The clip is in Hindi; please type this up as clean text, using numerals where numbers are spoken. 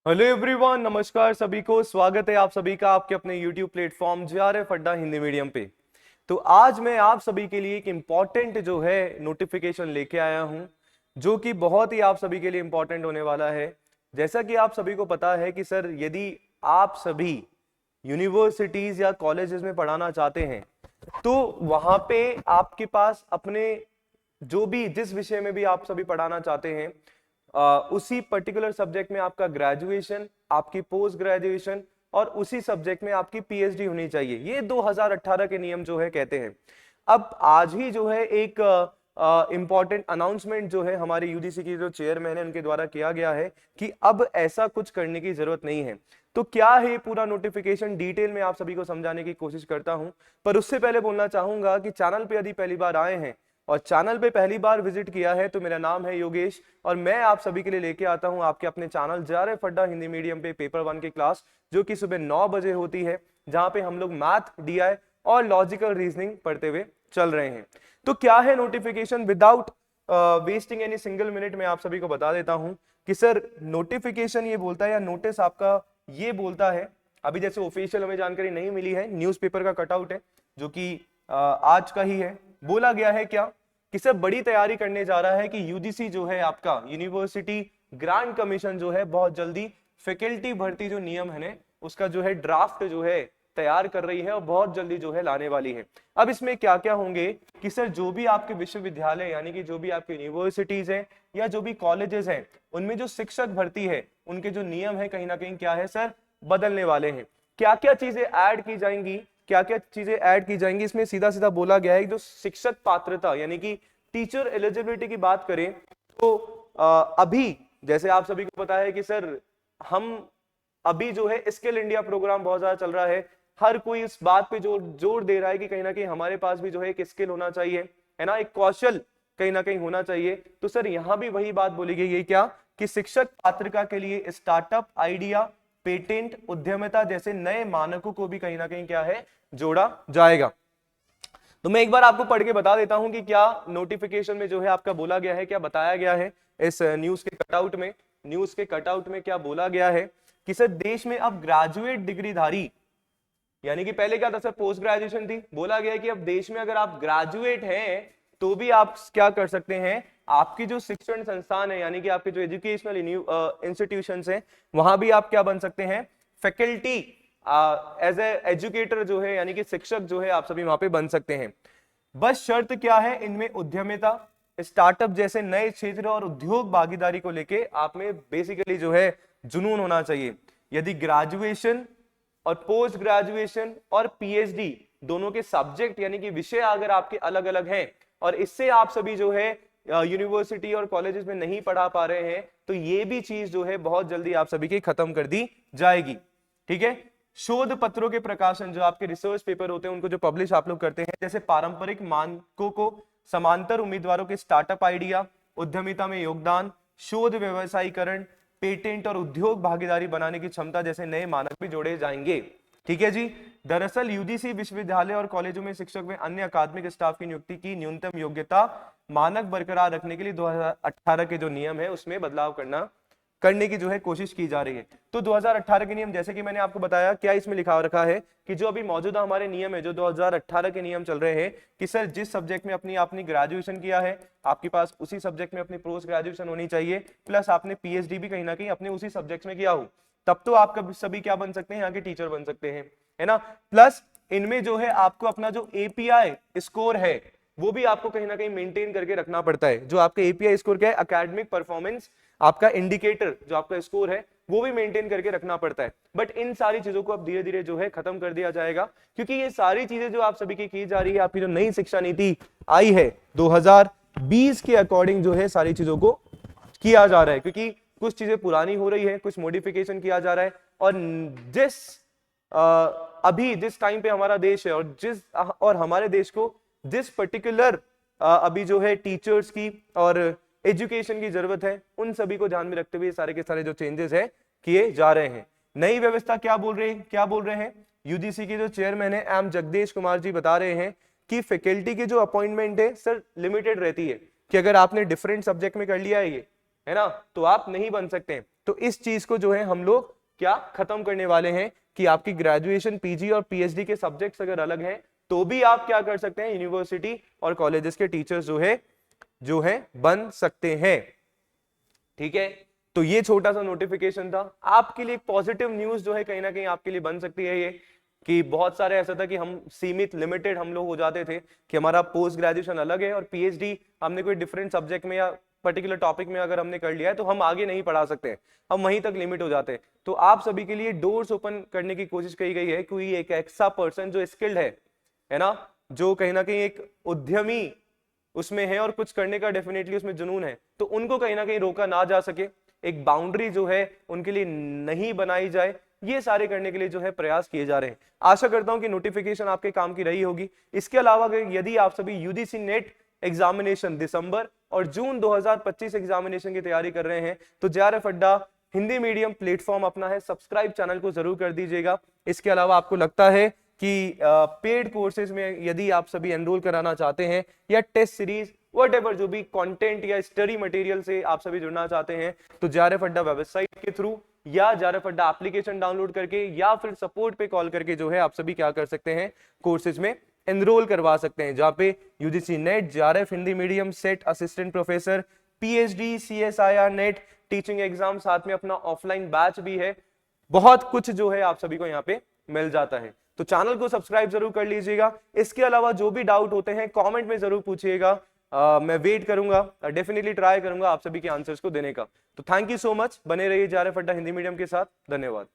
हेलो एवरीवन, नमस्कार सभी को। स्वागत है आप सभी का आपके अपने YouTube प्लेटफॉर्म JRF अड्डा हिंदी मीडियम पे। तो आज मैं आप सभी के लिए एक इम्पॉर्टेंट जो है नोटिफिकेशन लेके आया हूं, जो कि बहुत ही आप सभी के लिए इम्पॉर्टेंट होने वाला है। जैसा कि आप सभी को पता है कि सर, यदि आप सभी यूनिवर्सिटीज या कॉलेजेस में पढ़ाना चाहते हैं तो वहां पे आपके पास अपने जो भी जिस विषय में भी आप सभी पढ़ाना चाहते हैं उसी पर्टिकुलर सब्जेक्ट में आपका ग्रेजुएशन, आपकी पोस्ट ग्रेजुएशन और उसी सब्जेक्ट में आपकी पीएचडी होनी चाहिए। ये 2018 के नियम जो है कहते हैं। अब आज ही जो है एक इंपॉर्टेंट अनाउंसमेंट जो है हमारे यूजीसी की जो चेयरमैन है उनके द्वारा किया गया है कि अब ऐसा कुछ करने की जरूरत नहीं है। तो क्या है पूरा नोटिफिकेशन, डिटेल में आप सभी को समझाने की कोशिश करता हूं। पर उससे पहले बोलना चाहूंगा कि चैनल पे यदि पहली बार आए हैं और चैनल पे पहली बार विजिट किया है तो मेरा नाम है योगेश और मैं आप सभी के लिए लेके आता हूं आपके अपने चैनल JRF अड्डा हिंदी मीडियम पे पेपर 1 की क्लास, जो कि सुबह 9 बजे होती है, जहां पे हम लोग मैथ, डीआई और लॉजिकल रीजनिंग पढ़ते हुए चल रहे हैं। तो क्या है notification, without wasting any single minute में आप सभी को बता देता हूं कि सर नोटिफिकेशन ये बोलता है या नोटिस आपका ये बोलता है, अभी जैसे ऑफिशियल हमें जानकारी नहीं मिली है, न्यूज़पेपर का कटआउट है जो कि आज का ही है। बोला गया है क्या कि सर बड़ी तैयारी करने जा रहा है कि यूजीसी जो है आपका यूनिवर्सिटी ग्रांट कमीशन जो है बहुत जल्दी फैकल्टी भर्ती जो नियम है ना उसका जो है ड्राफ्ट जो है तैयार कर रही है और बहुत जल्दी जो है लाने वाली है। अब इसमें क्या क्या होंगे कि सर जो भी आपके विश्वविद्यालय यानी कि जो भी आपके यूनिवर्सिटीज हैं या जो भी कॉलेजेस हैं उनमें जो शिक्षक भर्ती है उनके जो नियम है कहीं ना कहीं क्या है सर बदलने वाले हैं। क्या क्या चीजें ऐड की जाएंगी, क्या क्या चीजें ऐड की जाएंगी, इसमें सीधा सीधा बोला गया है। जो शिक्षक पात्रता यानी कि टीचर एलिजिबिलिटी की बात करें तो अभी जैसे आप सभी को पता है कि सर हम अभी जो है स्किल इंडिया प्रोग्राम बहुत ज्यादा चल रहा है। हर कोई इस बात पे जोर दे रहा है कि कहीं ना कहीं हमारे पास भी जो है एक स्किल होना चाहिए, है ना, एक कौशल कहीं ना कहीं होना चाहिए। तो सर यहां भी वही बात बोली गई है क्या कि शिक्षक पात्रता के लिए स्टार्टअप आइडिया, पेटेंट, उद्यमिता जैसे नए मानकों को भी कहीं ना कहीं क्या है जोड़ा जाएगा। तो मैं एक बार आपको पढ़ के बता देता हूं कि क्या नोटिफिकेशन में जो है आपका बोला गया है, क्या बताया गया है इस न्यूज के कटआउट में। न्यूज के कटआउट में क्या बोला गया है कि सर देश में अब ग्रेजुएट डिग्रीधारी, यानी कि पहले क्या था सर पोस्ट ग्रेजुएशन थी, बोला गया है कि अब देश में अगर आप ग्रेजुएट हैं तो भी आप क्या कर सकते हैं, आपकी जो शिक्षण संस्थान है यानी कि आपके जो एजुकेशनल इंस्टीट्यूशंस हैं वहां भी आप क्या बन सकते हैं, फैकल्टी एज ए एजुकेटर जो है यानी कि शिक्षक जो है आप सभी वहां पे बन सकते हैं। बस शर्त क्या है, इनमें उद्यमिता, स्टार्टअप जैसे नए क्षेत्र और उद्योग भागीदारी को लेके आप में बेसिकली जो है जुनून होना चाहिए। यदि ग्रेजुएशन और पोस्ट ग्रेजुएशन और पीएचडी दोनों के सब्जेक्ट यानी कि विषय अगर आपके अलग अलग हैं और इससे आप सभी जो है यूनिवर्सिटी और कॉलेजेस में नहीं पढ़ा पा रहे हैं तो ये भी चीज जो है बहुत जल्दी आप सभी की खत्म कर दी जाएगी। ठीक है, शोध पत्रों के प्रकाशन, जो आपके रिसर्च पेपर होते हैं उनको जो पब्लिश आप लोग करते हैं, जैसे पारंपरिक मानकों को समांतर उम्मीदवारों के स्टार्टअप आइडिया, उद्यमिता में योगदान, शोध व्यवसायीकरण, पेटेंट और उद्योग भागीदारी बनाने की क्षमता जैसे नए मानक भी जोड़े जाएंगे। ठीक है जी। दरअसल यूजीसी विश्वविद्यालय और कॉलेजों में शिक्षक में अन्य अकादमिक स्टाफ की नियुक्ति की न्यूनतम योग्यता मानक बरकरार रखने के लिए 2018 के जो नियम है उसमें बदलाव करने की जो है कोशिश की जा रही है। तो 2018 के नियम जैसे कि मैंने आपको बताया, क्या इसमें लिखा रखा है कि जो अभी मौजूदा हमारे नियम है, जो 2018 के नियम चल रहे हैं कि सर जिस सब्जेक्ट में अपनी आपने ग्रेजुएशन किया है आपके पास उसी सब्जेक्ट में अपनी पोस्ट ग्रेजुएशन होनी चाहिए, प्लस आपने पीएचडी भी कहीं ना कहीं अपने उसी सब्जेक्ट में किया हो, तब तो आप सभी क्या बन सकते हैं, यहाँ के टीचर बन सकते हैं, है ना। प्लस इनमें जो है आपको अपना जो एपीआई स्कोर है वो भी आपको कहीं ना कहीं मेंटेन करके रखना पड़ता है। जो आपका एपीआई स्कोर क्या है, एकेडमिक परफॉर्मेंस आपका इंडिकेटर जो आपका स्कोर है वो भी मेंटेन करके रखना पड़ता है। बट इन सारी चीजों को अब धीरे धीरे जो है खत्म कर दिया जाएगा, क्योंकि ये सारी चीजें जो आप सभी की जा रही है, आपकी जो नई शिक्षा नीति आई है 2020 के अकॉर्डिंग जो है सारी चीजों को किया जा रहा है, क्योंकि कुछ चीजें पुरानी हो रही है, कुछ मॉडिफिकेशन किया जा रहा है। और जिस अभी जिस टाइम पे हमारा देश है और हमारे देश को जिस पर्टिकुलर अभी जो है टीचर्स की और एजुकेशन की जरूरत है, उन सभी को ध्यान में रखते हुए सारे के सारे जो चेंजेस है किए जा रहे हैं। नई व्यवस्था क्या बोल रहे हैं यूजीसी के जो चेयरमैन है एम जगदीश कुमार जी बता रहे हैं कि फैकल्टी की जो अपॉइंटमेंट है सर लिमिटेड रहती है, कि अगर आपने डिफरेंट सब्जेक्ट में कर लिया है ये, है ना, तो आप नहीं बन सकते हैं। तो इस चीज को जो है हम लोग क्या खत्म करने वाले हैं कि आपकी ग्रेजुएशन, पीजी और पीएचडी के सब्जेक्ट्स अगर अलग हैं तो भी आप क्या कर सकते हैं, यूनिवर्सिटी और कॉलेजेस के टीचर्स जो है बन सकते हैं। ठीक है, तो ये छोटा सा नोटिफिकेशन था आपके लिए। एक पॉजिटिव न्यूज जो है कहीं ना कहीं आपके लिए बन सकती है ये, कि बहुत सारे ऐसा था कि हम सीमित, लिमिटेड हम लोग हो जाते थे कि हमारा पोस्ट ग्रेजुएशन अलग है और पीएचडी हमने कोई डिफरेंट सब्जेक्ट में या पर्टिकुलर टॉपिक में अगर हमने कर लिया है तो हम आगे नहीं पढ़ा सकते, हम वहीं तक लिमिट हो जाते हैं। तो आप सभी के लिए डोर्स ओपन करने की कोशिश की गई है, कोई एक ऐसा पर्सन जो स्किल्ड है ना, जो कहीं ना कहीं एक उद्यमी उसमें है और कुछ करने का डेफिनेटली उसमें जुनून है, तो उनको कहीं ना कहीं रोका ना जा सके, एक बाउंड्री जो है उनके लिए नहीं बनाई जाए, ये सारे करने के लिए जो है प्रयास किए जा रहे हैं। आशा करता हूं कि नोटिफिकेशन आपके काम की रही होगी। इसके अलावा यदि आप सभी यूजीसी नेट एग्जामिनेशन दिसंबर और जून 2025 एग्जामिनेशन की तैयारी कर रहे हैं तो जेआरएफ अड्डा हिंदी मीडियम प्लेटफॉर्म अपना है, सब्सक्राइब चैनल को जरूर कर दीजिएगा। इसके अलावा आपको लगता है कि पेड कोर्सेज में यदि आप सभी एनरोल कराना चाहते हैं या टेस्ट सीरीज व्हाटएवर जो भी कंटेंट या स्टडी मटेरियल से आप सभी जुड़ना चाहते हैं तो जेआरएफ अड्डा वेबसाइट के थ्रू या जेआरएफ अड्डा एप्लीकेशन डाउनलोड करके या फिर सपोर्ट पे कॉल करके जो है आप सभी क्या कर सकते हैं, कोर्सेज में एनरोल करवा सकते हैं, जहां पे UGC net, JRF Hindi medium, set assistant professor, PhD, CSIR net, teaching exam, साथ में अपना ऑफलाइन बैच भी है। बहुत कुछ जो है आप सभी को यहाँ पे मिल जाता है, तो चैनल को सब्सक्राइब जरूर कर लीजिएगा। इसके अलावा जो भी डाउट होते हैं कमेंट में जरूर पूछिएगा, मैं वेट करूंगा, डेफिनेटली ट्राई करूंगा आप सभी के आंसर्स को देने का। तो थैंक यू सो मच, बने रहिए जेआरएफ अड्डा हिंदी मीडियम के साथ। धन्यवाद।